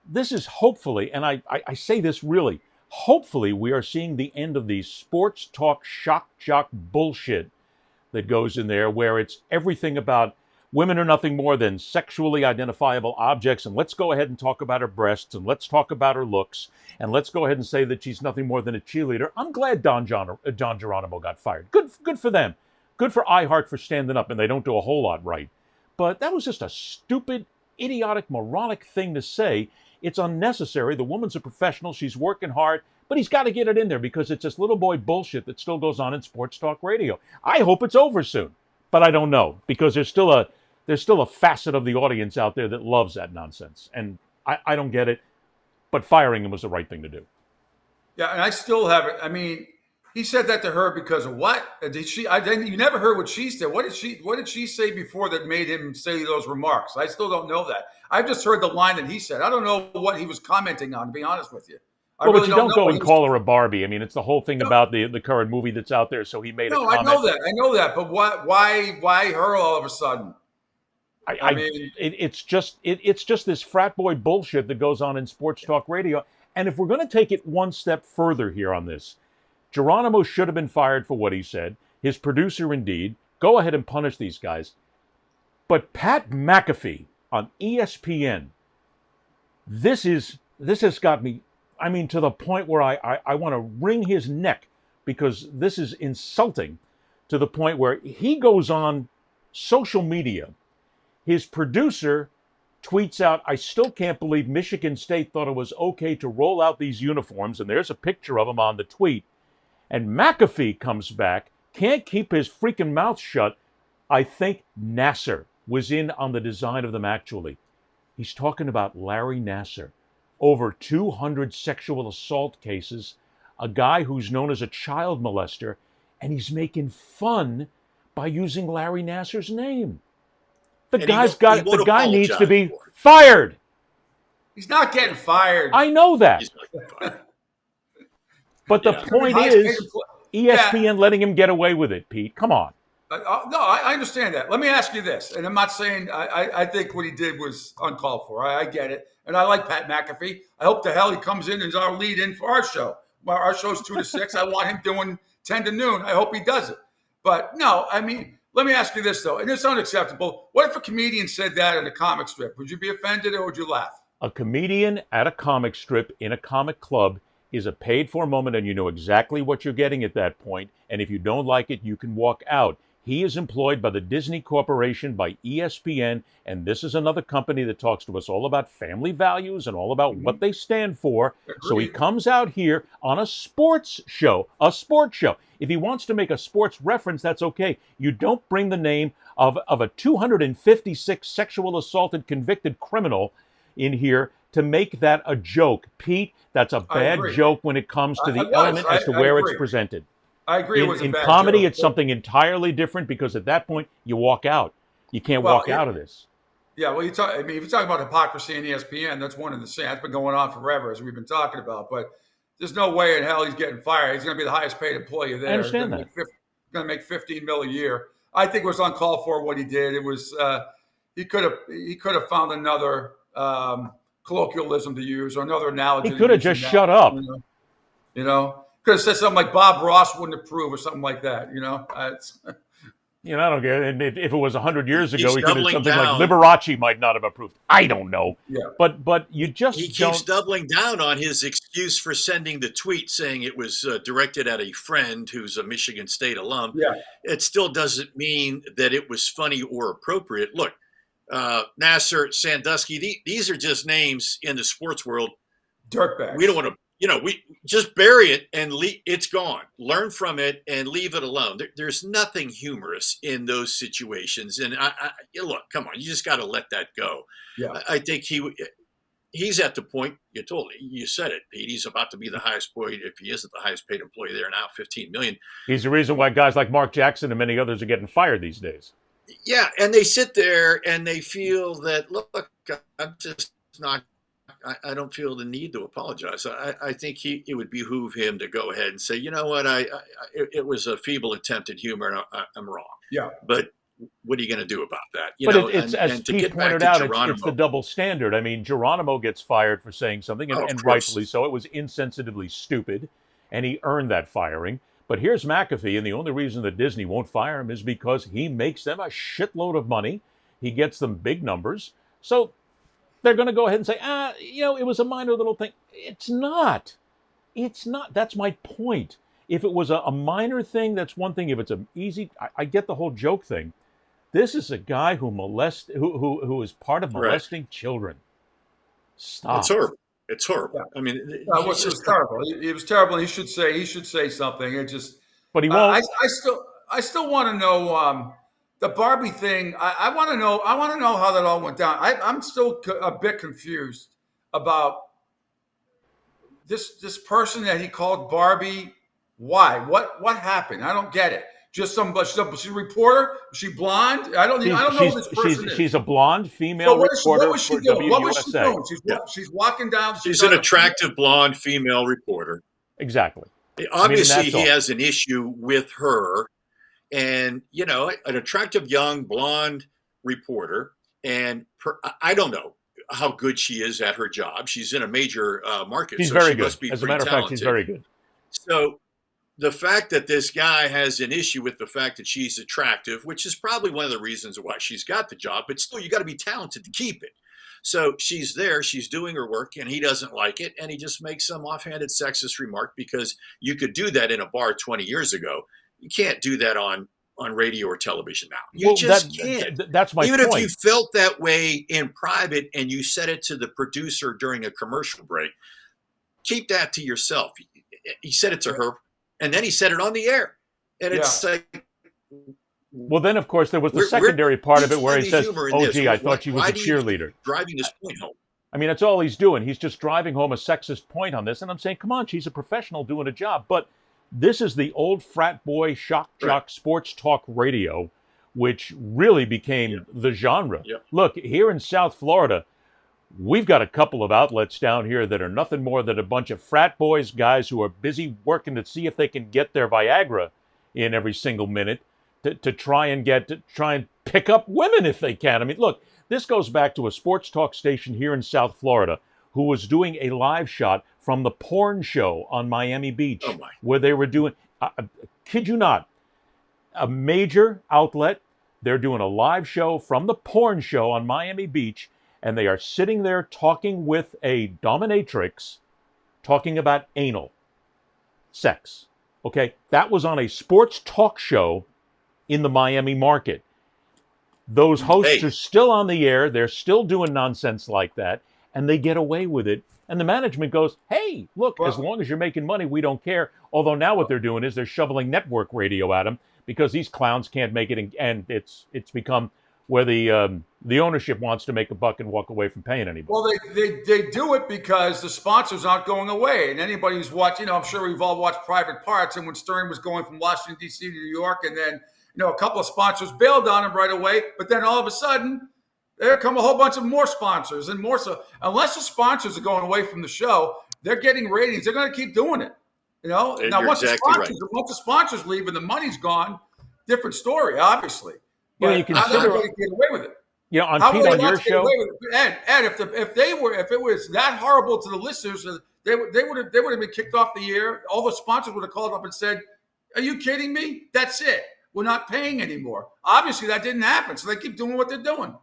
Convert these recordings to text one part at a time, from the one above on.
this is hopefully, and I say this really, hopefully we are seeing the end of the sports talk shock jock bullshit that goes in there, where it's everything about women are nothing more than sexually identifiable objects, and let's go ahead and talk about her breasts, and let's talk about her looks, and let's go ahead and say that she's nothing more than a cheerleader. I'm glad Don Geronimo got fired. Good for them. Good for iHeart for standing up, and they don't do a whole lot right. But that was just a stupid, idiotic, moronic thing to say. It's unnecessary. The woman's a professional. She's working hard. But he's got to get it in there because it's this little boy bullshit that still goes on in sports talk radio. I hope it's over soon, but I don't know because there's still a facet of the audience out there that loves that nonsense, and I don't get it. But firing him was the right thing to do. Yeah, and I still have it. I mean, he said that to her because of what? Did she? You never heard what she said. What did she say before that made him say those remarks? I still don't know that. I've just heard the line that he said. I don't know what he was commenting on, to be honest with you. I Well, but really you don't don't know go what and he was. call her a Barbie. I mean, it's the whole thing No, about the current movie that's out there. So he made a no, I comment. know that. I know that. But what? Why her all of a sudden? I mean, It's just this frat boy bullshit that goes on in sports talk radio. And if we're going to take it one step further here on this, Geronimo should have been fired for what he said. His producer, indeed. Go ahead and punish these guys. But Pat McAfee on ESPN, this has got me, I mean, to the point where I want to wring his neck because this is insulting, to the point where he goes on social media. His producer tweets out, I still can't believe Michigan State thought it was okay to roll out these uniforms. And there's a picture of him on the tweet. And McAfee comes back, can't keep his freaking mouth shut. I think Nasser was in on the design of them, actually. He's talking about Larry Nasser. Over 200 sexual assault cases, a guy who's known as a child molester, and he's making fun by using Larry Nasser's name. The And guy's he got the won't guy needs to apologize be for it. fired. he's not getting fired. I know that. He's not fired. But the Yeah. point Highest paid is employee. Yeah. ESPN letting him get away with it, Pete. Come on. No, I understand that. Let me ask you this, and I'm not saying I think what he did was uncalled for. I get it, and I like Pat McAfee. I hope the hell he comes in as our lead in for our show. Well, our show's 2 to 6. I want him doing 10 to noon. I hope he does it. But no, I mean, let me ask you this though, and it's unacceptable. What if a comedian said that in a comic strip? Would you be offended or would you laugh? A comedian at a comic strip in a comic club is a paid for moment, and you know exactly what you're getting at that point. And if you don't like it, you can walk out. He is employed by the Disney Corporation, by ESPN, and this is another company that talks to us all about family values and all about what they stand for. So he Agreed. comes out here on a sports show, If he wants to make a sports reference, that's okay. You don't bring the name of a 256 sexual assaulted convicted criminal in here to make that a joke. Pete, that's a bad agree. joke when it comes to I the was. element as to I where it's agree. presented. I agree. It was a In bad comedy, joke. it's something entirely different because at that point, you walk out. You can't Well, walk out of this. Yeah, well, I mean, if you talk about hypocrisy in ESPN, that's one and the same. That's been going on forever, as we've been talking about. But there's no way in hell he's getting fired. He's going to be the highest paid employee there. I understand He's that. going to make $15 million a year. I think it was uncalled for what he did. It was he could have found another colloquialism to use or another analogy. He could have just shut up. You know, could have said something like Bob Ross wouldn't approve or something like that. You know, I don't care. And if it was 100 years ago, He's he could have doubling something down. like Liberace might not have approved. I don't know. yeah. But you just He don't. keeps doubling down on his excuse for sending the tweet saying it was directed at a friend who's a Michigan State alum. Yeah. It still doesn't mean that it was funny or appropriate. Look, Nasser, Sandusky, these are just names in the sports world. Dirtbags. We don't want to, we just bury it and it's gone. Learn from it and leave it alone. There's nothing humorous in those situations. And look, come on, you just got to let that go. Yeah. I think he's at the point you said it, Pete. He's about to be the highest paid, if he isn't the highest paid employee there now, 15 million. He's the reason why guys like Mark Jackson and many others are getting fired these days. Yeah, and they sit there and they feel that, look, I'm just not. I don't feel the need to apologize. I think it would behoove him to go ahead and say, you know what, it was a feeble attempt at humor, and I'm wrong. Yeah. But what are you going to do about that? You But know, it's as and to Pete get back pointed to out, it's the Geronimo. double standard. I mean, Geronimo gets fired for saying something, Oh, of and rightfully course. so. It was insensitively stupid, and he earned that firing. But here's McAfee, and the only reason that Disney won't fire him is because he makes them a shitload of money. He gets them big numbers. So they're going to go ahead and say, it was a minor little thing. It's not. It's not. That's my point. If it was a minor thing, that's one thing. If it's an easy, I get the whole joke thing. This is a guy who is part of Right. molesting children. It's Stop. horrible. It's horrible. Yeah. I mean, No, it's it was just terrible. It was terrible. He should say something. It just But he I won't. still want to know the Barbie thing. I want to know. I want to know how that all went down. I'm still a bit confused about this person that he called Barbie. Why? What happened? I don't get it. Just she's a reporter. Is she blonde? I don't know who this person She's is. a blonde So female what reporter was she for doing? What was she WUSA. doing? yeah. She's walking down. She's an attractive blonde female reporter. Exactly. I mean, and Obviously, that's he all. has an issue with her, and an attractive young blonde reporter. And I don't know how good she is at her job. She's in a major market, She's so very she good. must be As a pretty matter of fact, she's talented. very good. So the fact that this guy has an issue with the fact that she's attractive, which is probably one of the reasons why she's got the job, but still, you got to be talented to keep it. So she's there, she's doing her work, and he doesn't like it, and he just makes some offhanded sexist remark because you could do that in a bar 20 years ago. You can't do that on radio or television now. You Well, just can't. that's my Even if you point. felt that way in private and you said it to the producer during a commercial break, keep that to yourself. He said it to her, and then he said it on the air. And it's like, Well, then, of course, there was the secondary part of it where he says, "Oh, gee, I thought she was a cheerleader." Driving this point home. I mean, that's all he's doing. He's just driving home a sexist point on this. And I'm saying, come on, she's a professional doing a job. But this is the old frat boy shock jock sports talk radio, which really became the genre. Yep. Look, here in South Florida, we've got a couple of outlets down here that are nothing more than a bunch of frat boys, guys who are busy working to see if they can get their Viagra in every single minute to try and pick up women if they can. I mean, look, this goes back to a sports talk station here in South Florida who was doing a live shot from the porn show on Miami Beach, where they were doing, kid you not, a major outlet. They're doing a live show from the porn show on Miami Beach, and they are sitting there talking with a dominatrix, talking about anal sex. Okay, that was on a sports talk show in the Miami market. Those hosts are still on the air. They're still doing nonsense like that, and they get away with it. And the management goes, "Hey, look, as long as you're making money, we don't care." Although now what they're doing is they're shoveling network radio at them because these clowns can't make it, and it's become where the ownership wants to make a buck and walk away from paying anybody. Well, they do it because the sponsors aren't going away. And anybody who's watching, I'm sure we've all watched Private Parts. And when Stern was going from Washington, D.C. to New York, and then, a couple of sponsors bailed on him right away. But then all of a sudden, there come a whole bunch of more sponsors and more. So unless the sponsors are going away from the show, they're getting ratings. They're going to keep doing it. Now, once the sponsors leave and the money's gone, different story, obviously. But you consider how do they get away with it? On Pete, on your show, Ed, if it was that horrible to the listeners, they would have been kicked off the air. All the sponsors would have called up and said, "Are you kidding me? That's it. We're not paying anymore." Obviously, that didn't happen, so they keep doing what they're doing.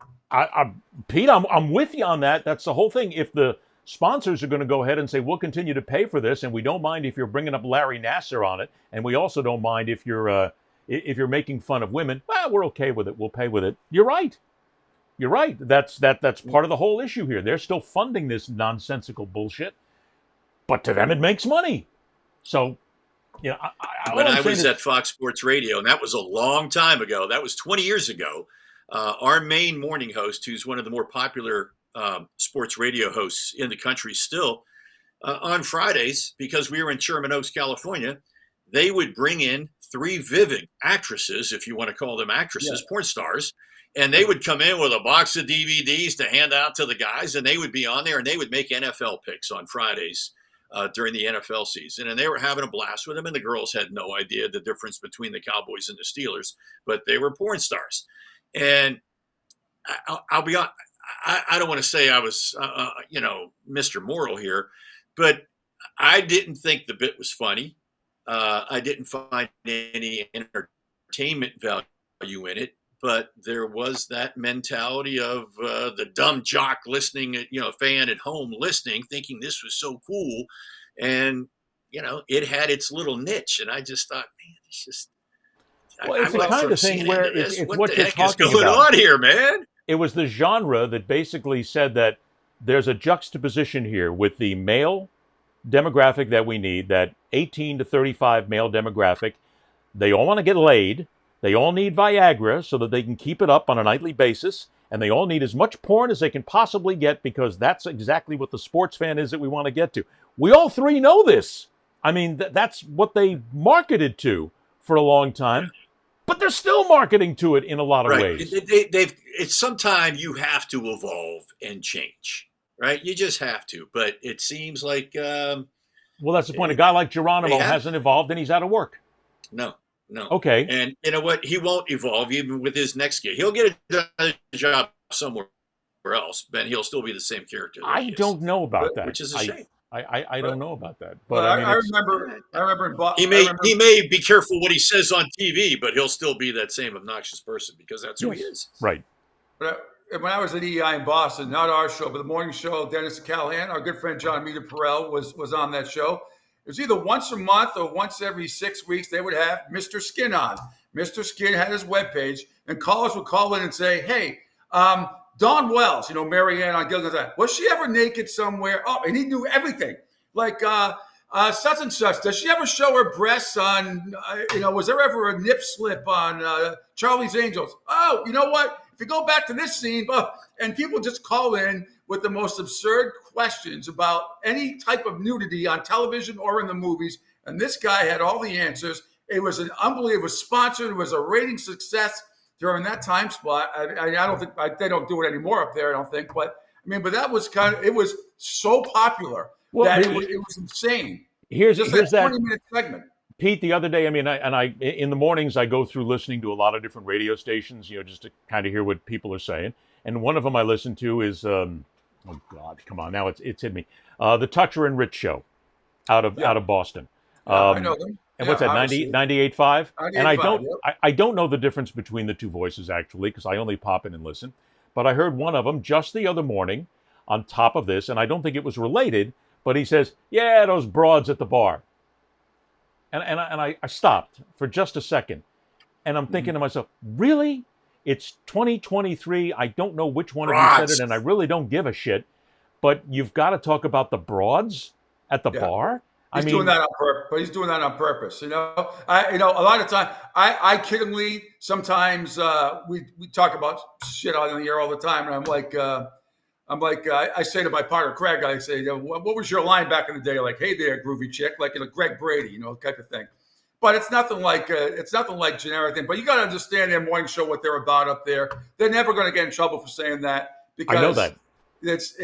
Pete, I'm with you on that. That's the whole thing. If the sponsors are going to go ahead and say, "We'll continue to pay for this, and we don't mind if you're bringing up Larry Nassar on it, and we also don't mind if you're making fun of women," well, we're okay with it. We'll pay with it. You're right. You're right. That's part of the whole issue here. They're still funding this nonsensical bullshit, but to them it makes money. So, when I was at Fox Sports Radio, and that was a long time ago, that was 20 years ago, our main morning host, who's one of the more popular sports radio hosts in the country still, on Fridays, because we were in Sherman Oaks, California, they would bring in 3 vivid actresses, if you want to call them actresses, porn stars, and they would come in with a box of DVDs to hand out to the guys, and they would be on there, and they would make NFL picks on Fridays during the NFL season, and they were having a blast with him. And the girls had no idea the difference between the Cowboys and the Steelers, but they were porn stars. And I'll be honest, I don't want to say I was, Mr. Moral here, but I didn't think the bit was funny. I didn't find any entertainment value in it, but there was that mentality of the dumb jock listening, fan at home listening, thinking this was so cool. And, it had its little niche. And I just thought, man, it's just, well, it's the kind of thing where it's what you're talking about. What the heck is going on here, man? It was the genre that basically said that there's a juxtaposition here with the male demographic that we need, that 18 to 35 male demographic. They all want to get laid. They all need Viagra so that they can keep it up on a nightly basis. And they all need as much porn as they can possibly get, because that's exactly what the sports fan is that we want to get to. We all three know this. I mean, that's what they marketed to for a long time. But they're still marketing to it in a lot of ways. It's sometimes you have to evolve and change, right? You just have to. But it seems like... well, that's the point. A guy like Geronimo hasn't evolved, and he's out of work. No. Okay. And you know what? He won't evolve even with his next gig. He'll get a job somewhere else, but he'll still be the same character. I don't know about that. Which is a shame. I don't know about that. But I remember in Boston. He may be careful what he says on TV, but he'll still be that same obnoxious person because that's who he is. Right. But when I was at EEI in Boston, not our show, but the morning show, Dennis Callahan, our good friend John Meter Perel was on that show. It was either once a month or once every 6 weeks they would have Mr. Skin on. Mr. Skin had his webpage, and callers would call in and say, hey, Dawn Wells, Marianne on Gilligan's Island, was she ever naked somewhere? Oh, and he knew everything. Like such and such. Does she ever show her breasts on, was there ever a nip slip on Charlie's Angels? Oh, you know what? If you go back to this scene, and people just call in with the most absurd questions about any type of nudity on television or in the movies. And this guy had all the answers. It was an unbelievable, it was sponsored. It was a rating success during that time spot. I don't think they don't do it anymore up there, I don't think. But that was it was so popular that it was insane. Here's that 20-minute segment. Pete, the other day, I in the mornings I go through listening to a lot of different radio stations, just to kind of hear what people are saying. And one of them I listen to is, oh God, come on, now it's hit me, the Toucher and Rich show, out of Boston. I know them. And what's that, 98.5? And I don't know the difference between the two voices actually, because I only pop in and listen. But I heard one of them just the other morning on top of this, and I don't think it was related, but he says, yeah, those broads at the bar. And I stopped for just a second, and I'm thinking to myself, really? It's 2023. I don't know which one of you said it, and I really don't give a shit. But you've got to talk about the broads at the bar. He's doing that on purpose. But he's doing that on purpose. A lot of time, I kiddingly sometimes we talk about shit on the air all the time, and I'm like, I say to my partner Craig, I say, what was your line back in the day? Like, hey there, groovy chick, like Greg Brady, type of thing. But it's nothing like generic thing. But you got to understand their morning show, what they're about up there. They're never going to get in trouble for saying that, because I know that it's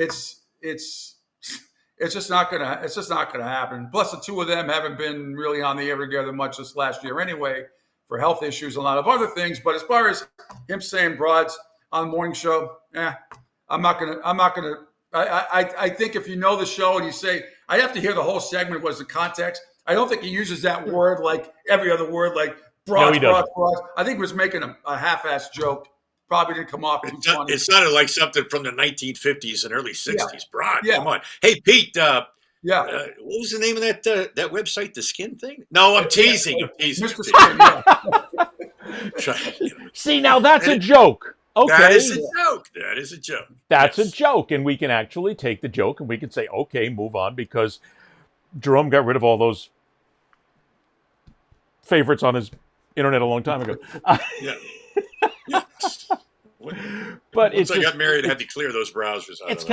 just not gonna happen. Plus, the two of them haven't been really on the air together much this last year anyway, for health issues and a lot of other things. But as far as him saying broads on the morning show, I'm not gonna. I think if you know the show and you say, I'd have to hear the whole segment. What's the context? I don't think he uses that word like every other word, like broads, broads. I think he was making a half-assed joke. Probably didn't come off too funny. It sounded like something from the 1950s and early 60s. Broad, come on. Hey, Pete. What was the name of that website? The Skin thing? No, I'm teasing. I'm teasing. Mr. Skin, See, now that's a joke. Okay. That is a joke. That's a joke. And we can actually take the joke and we can say, okay, move on, because Jerome got rid of all those favorites on his internet a long time ago. But once I got married, I had to clear those browsers out.